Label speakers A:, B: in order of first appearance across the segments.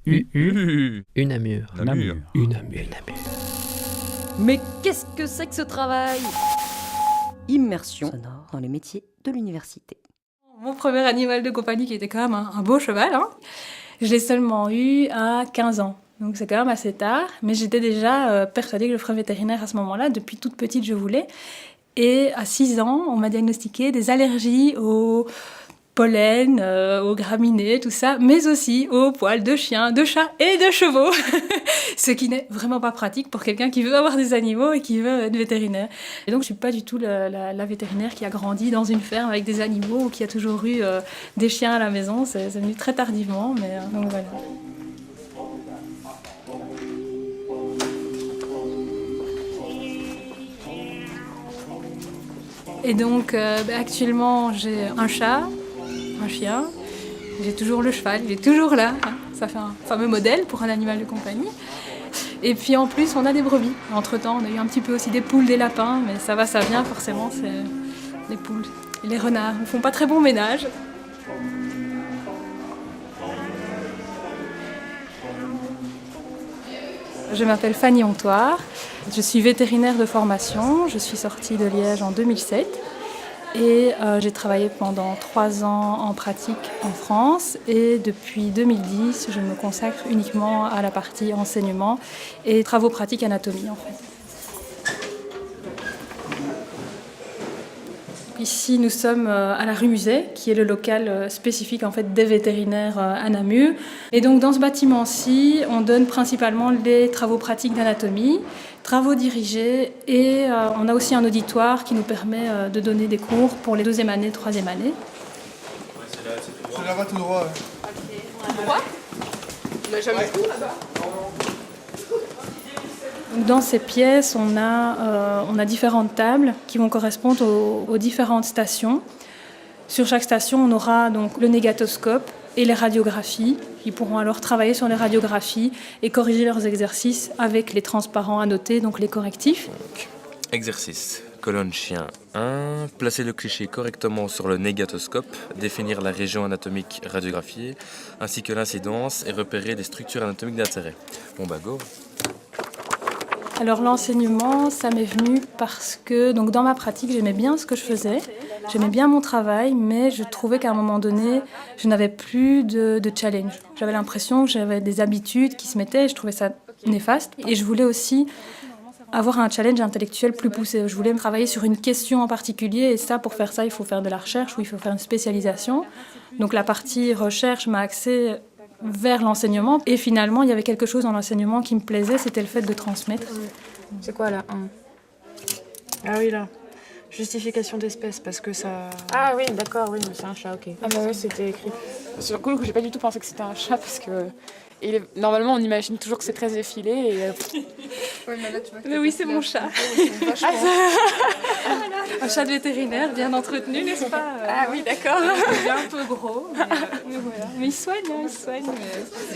A: Unamur.
B: Namur.
A: Unamur.
C: Mais qu'est-ce que c'est que ce travail? Immersion sonore dans les métiers de l'université.
D: Mon premier animal de compagnie qui était quand même un beau cheval, je l'ai seulement eu à 15 ans. Donc c'est quand même assez tard, mais j'étais déjà persuadée que je ferais vétérinaire à ce moment-là. Depuis toute petite, je voulais. Et à 6 ans, on m'a diagnostiqué des allergies au pollen, aux graminées, tout ça, mais aussi aux poils de chiens, de chats et de chevaux. Ce qui n'est vraiment pas pratique pour quelqu'un qui veut avoir des animaux et qui veut être vétérinaire. Et donc je suis pas du tout la vétérinaire qui a grandi dans une ferme avec des animaux ou qui a toujours eu des chiens à la maison. C'est venu très tardivement, mais donc voilà. Et donc actuellement j'ai un chat, un chien, j'ai toujours le cheval, il est toujours là, ça fait un fameux modèle pour un animal de compagnie. Et puis en plus on a des brebis. Entre-temps on a eu un petit peu aussi des poules, des lapins, mais ça va, ça vient forcément, c'est les poules. Et les renards ne font pas très bon ménage. Je m'appelle Fanny Hontoire, je suis vétérinaire de formation, je suis sortie de Liège en 2007. Et j'ai travaillé pendant 3 ans en pratique en France et depuis 2010, je me consacre uniquement à la partie enseignement et travaux pratiques anatomie en fait. Ici, nous sommes à la rue Musée, qui est le local spécifique en fait des vétérinaires à Namur. Et donc dans ce bâtiment-ci, on donne principalement les travaux pratiques d'anatomie, travaux dirigés et on a aussi un auditoire qui nous permet de donner des cours pour les 2e année, 3e année.
E: C'est là-bas tout droit.
D: Tout droit? On n'a jamais tout là-bas. Dans ces pièces, on a différentes tables qui vont correspondre aux différentes stations. Sur chaque station, on aura donc le négatoscope et les radiographies. Ils pourront alors travailler sur les radiographies et corriger leurs exercices avec les transparents annotés, donc les correctifs.
F: Exercice. Colonne chien 1. Placer le cliché correctement sur le négatoscope, définir la région anatomique radiographiée, ainsi que l'incidence et repérer les structures anatomiques d'intérêt. Bon bah go.
D: Alors l'enseignement, ça m'est venu parce que donc dans ma pratique, j'aimais bien ce que je faisais, j'aimais bien mon travail, mais je trouvais qu'à un moment donné, je n'avais plus de challenge. J'avais l'impression que j'avais des habitudes qui se mettaient et je trouvais ça néfaste. Et je voulais aussi avoir un challenge intellectuel plus poussé. Je voulais travailler sur une question en particulier et ça, pour faire ça, il faut faire de la recherche ou il faut faire une spécialisation. Donc la partie recherche m'a axée vers l'enseignement. Et finalement, il y avait quelque chose dans l'enseignement qui me plaisait, c'était le fait de transmettre.
G: C'est quoi là 1 Ah oui, là. Justification d'espèce, parce que ça...
H: Ah oui, d'accord, oui, mais c'est un chat, ok.
G: Ah bah ouais, c'était écrit. Sur le coup, j'ai pas du tout pensé que c'était un chat, parce que... Normalement, on imagine toujours que c'est très effilé et...
H: Ouais, mais là, tu vois
D: Mais oui, c'est mon chat. Un chat de vétérinaire, bien entretenu, n'est-ce pas
G: Ah oui, d'accord.
D: Il est un peu gros, mais voilà. Mais il soigne, il soigne.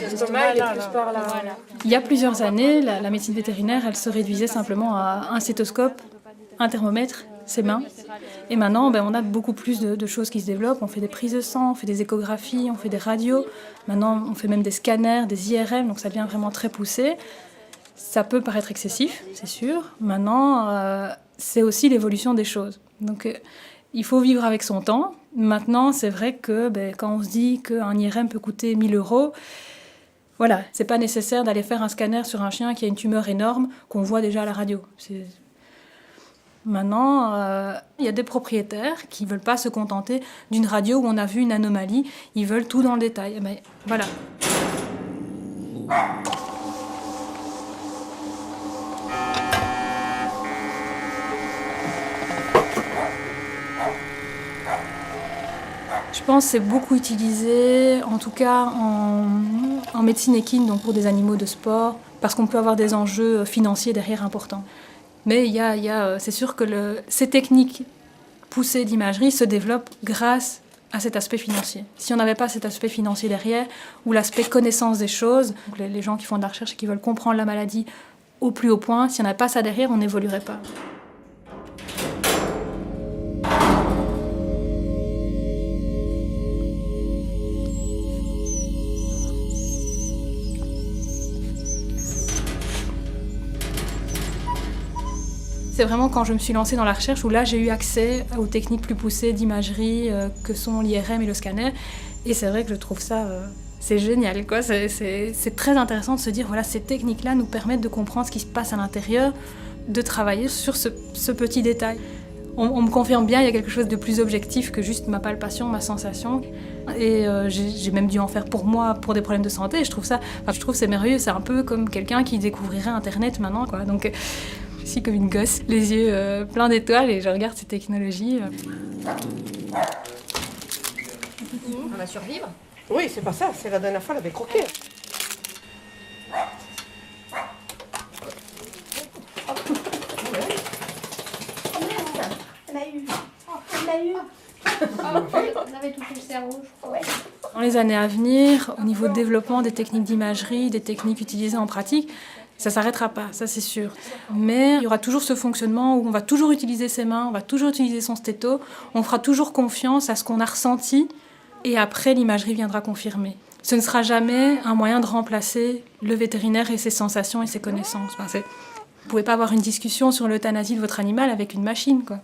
G: L'estomac, il est plus par là.
D: Voilà. Il y a plusieurs années, la médecine vétérinaire, elle se réduisait simplement à un stéthoscope, un thermomètre, ses mains. Et maintenant, on a beaucoup plus de choses qui se développent. On fait des prises de sang, on fait des échographies, on fait des radios. Maintenant, on fait même des scanners, des IRM, donc ça devient vraiment très poussé. Ça peut paraître excessif, c'est sûr. Maintenant, c'est aussi l'évolution des choses. Donc, il faut vivre avec son temps. Maintenant, c'est vrai que quand on se dit qu'un IRM peut coûter 1 000 €, voilà, c'est pas nécessaire d'aller faire un scanner sur un chien qui a une tumeur énorme qu'on voit déjà à la radio. Maintenant, il y a des propriétaires qui ne veulent pas se contenter d'une radio où on a vu une anomalie. Ils veulent tout dans le détail. Mais voilà. Je pense que c'est beaucoup utilisé, en tout cas en médecine équine, donc pour des animaux de sport, parce qu'on peut avoir des enjeux financiers derrière importants. Mais c'est sûr que ces techniques poussées d'imagerie se développent grâce à cet aspect financier. Si on n'avait pas cet aspect financier derrière, ou l'aspect connaissance des choses, donc les gens qui font de la recherche et qui veulent comprendre la maladie au plus haut point, si on n'avait pas ça derrière, on n'évoluerait pas. C'est vraiment quand je me suis lancée dans la recherche où là j'ai eu accès aux techniques plus poussées d'imagerie que sont l'IRM et le scanner. Et c'est vrai que je trouve ça c'est génial, quoi. C'est très intéressant de se dire voilà, ces techniques-là nous permettent de comprendre ce qui se passe à l'intérieur, de travailler sur ce petit détail. On me confirme bien, il y a quelque chose de plus objectif que juste ma palpation, ma sensation. Et j'ai même dû en faire pour moi, pour des problèmes de santé. Et je trouve c'est merveilleux. C'est un peu comme quelqu'un qui découvrirait Internet maintenant, quoi. Donc, je suis comme une gosse, les yeux pleins d'étoiles, et je regarde ces technologies.
C: On va survivre.
A: Oui, c'est pas ça, c'est la dernière fois, elle avait croqué.
B: On avait touché le cerveau, je crois.
D: Dans les années à venir, au niveau de développement des techniques d'imagerie, des techniques utilisées en pratique, ça ne s'arrêtera pas, ça c'est sûr. Mais il y aura toujours ce fonctionnement où on va toujours utiliser ses mains, on va toujours utiliser son stéto, on fera toujours confiance à ce qu'on a ressenti et après l'imagerie viendra confirmer. Ce ne sera jamais un moyen de remplacer le vétérinaire et ses sensations et ses connaissances. Enfin, vous ne pouvez pas avoir une discussion sur l'euthanasie de votre animal avec une machine, quoi.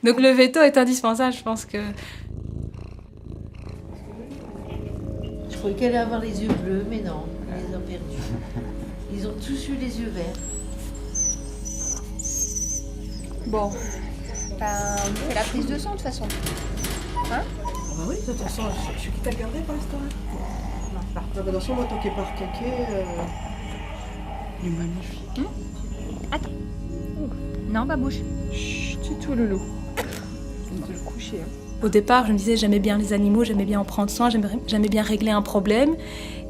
D: Donc le veto est indispensable, je pense que...
I: Je croyais qu'elle allait avoir les yeux bleus, mais non, ils les ont perdus. Ils ont tous eu les yeux verts.
B: Bon, on fait la prise de sang de toute façon. Hein?
A: Bah oui, de toute façon, je suis quitte à le garder pour l'instant. Non, attention, moi, tant qu'il n'est pas recaqué, il est magnifique.
B: Attends. Non, pas bouge.
G: Chut, c'est tout loulou. On peut le coucher. Hein.
D: Au départ, je me disais j'aimais bien les animaux, j'aimais bien en prendre soin, j'aimais bien régler un problème.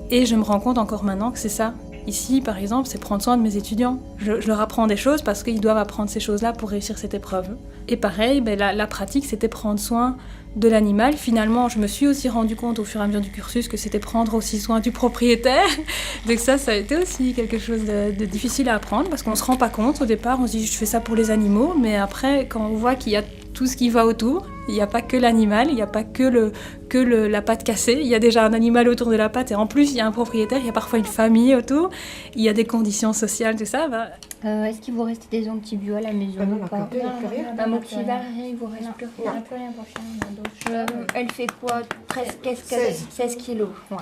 D: Et je me rends compte encore maintenant que c'est ça. Ici, par exemple, c'est prendre soin de mes étudiants. Je leur apprends des choses parce qu'ils doivent apprendre ces choses-là pour réussir cette épreuve. Et pareil, la pratique, c'était prendre soin de l'animal. Finalement, je me suis aussi rendu compte au fur et à mesure du cursus que c'était prendre aussi soin du propriétaire. Donc ça a été aussi quelque chose de difficile à apprendre parce qu'on ne se rend pas compte. Au départ, on se dit je fais ça pour les animaux, mais après, quand on voit qu'il y a tout ce qui va autour, il n'y a pas que l'animal, il n'y a pas que la patte cassée, il y a déjà un animal autour de la patte et en plus il y a un propriétaire, il y a parfois une famille autour, il y a des conditions sociales, tout ça.
B: Est-ce qu'il vous reste des antibiotiques à la maison ou pas? Un moxivar, il vous reste plus rien. Plus rien pour chien. Elle fait quoi? 16 kilos. Ouais.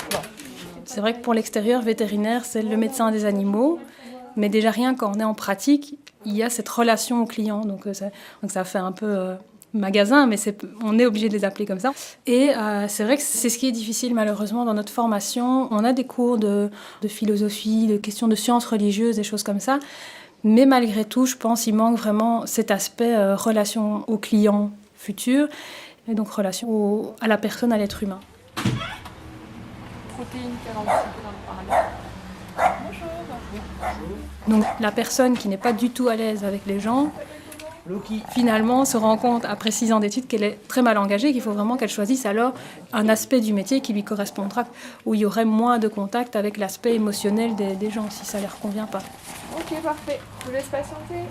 B: Bon.
D: C'est vrai que pour l'extérieur, vétérinaire, c'est le médecin des animaux, mais déjà rien quand on est en pratique, il y a cette relation au client, donc ça fait un peu magasin, mais on est obligé de les appeler comme ça. Et c'est vrai que c'est ce qui est difficile malheureusement dans notre formation. On a des cours de philosophie, de questions de sciences religieuses, des choses comme ça, mais malgré tout, je pense qu'il manque vraiment cet aspect relation au client futur, et donc relation à la personne, à l'être humain.
G: Protéines 46 dans le parallèle.
D: Donc la personne qui n'est pas du tout à l'aise avec les gens, finalement se rend compte après 6 ans d'études qu'elle est très mal engagée, qu'il faut vraiment qu'elle choisisse alors un aspect du métier qui lui correspondra, où il y aurait moins de contact avec l'aspect émotionnel des gens, si ça ne leur convient pas.
G: Ok, parfait. Je vous laisse patienter.